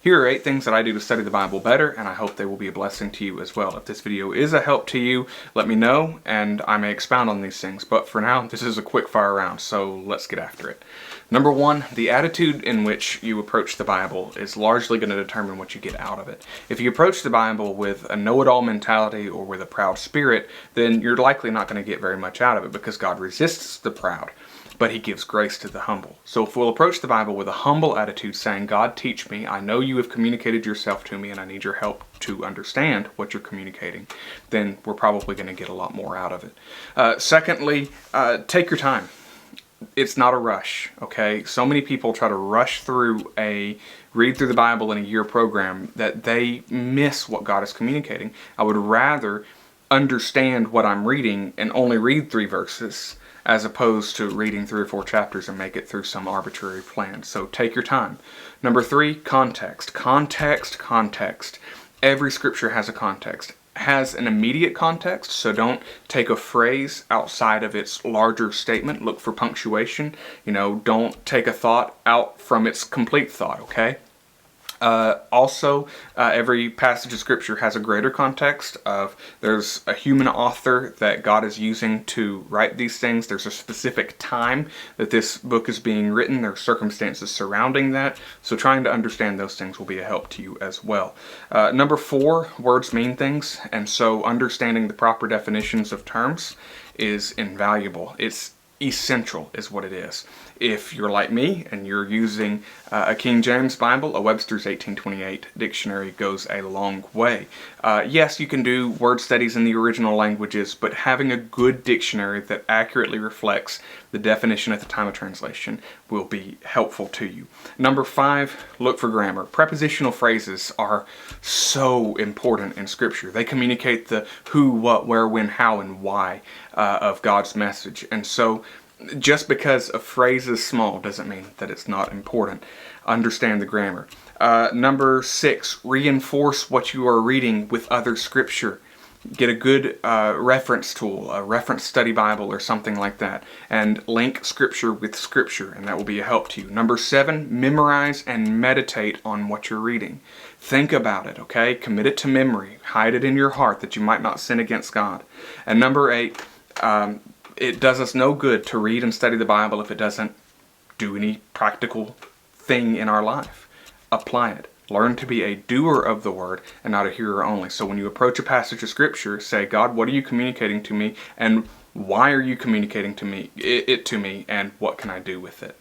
Here are 8 things that I do to study the Bible better, and I hope they will be a blessing to you as well. If this video is a help to you, let me know, and I may expound on these things. But for now, this is a quick fire round, so let's get after it. Number 1, the attitude in which you approach the Bible is largely going to determine what you get out of it. If you approach the Bible with a know-it-all mentality or with a proud spirit, then you're likely not going to get very much out of it, because God resists the proud, but he gives grace to the humble. So if we'll approach the Bible with a humble attitude, saying, God, teach me, I know you have communicated yourself to me, and I need your help to understand what you're communicating, then we're probably going to get a lot more out of it. Secondly, take your time. It's not a rush, okay? So many people try to rush through read through the Bible in a year program that they miss what God is communicating. I would rather understand what I'm reading and only read 3 verses as opposed to reading 3 or 4 chapters and make it through some arbitrary plan. So take your time. Number 3, context. Context. Every scripture has a context. Has an immediate context, so don't take a phrase outside of its larger statement. Look for punctuation. Don't take a thought out from its complete thought, okay? Also, every passage of scripture has a greater context of there's a human author that God is using to write these things. There's a specific time that this book is being written. There are circumstances surrounding that. So trying to understand those things will be a help to you as well. Number 4, words mean things. And so understanding the proper definitions of terms is invaluable. It's essential is what it is. If you're like me and you're using a King James Bible, a Webster's 1828 dictionary goes a long way. Yes, you can do word studies in the original languages, but having a good dictionary that accurately reflects the definition at the time of translation will be helpful to you. Number 5, look for grammar. Prepositional phrases are so important in Scripture. They communicate the who, what, where, when, how, and why of God's message. And so just because a phrase is small doesn't mean that it's not important. Understand the grammar. Number 6, reinforce what you are reading with other scripture. Get a good reference tool, a reference study Bible or something like that, and link scripture with scripture, and that will be a help to you. Number 7, memorize and meditate on what you're reading. Think about it, okay? Commit it to memory. Hide it in your heart that you might not sin against God. And number 8, it does us no good to read and study the Bible if it doesn't do any practical thing in our life. Apply it. Learn to be a doer of the word and not a hearer only. So when you approach a passage of scripture, say, God, what are you communicating to me, and why are you communicating it to me, and what can I do with it?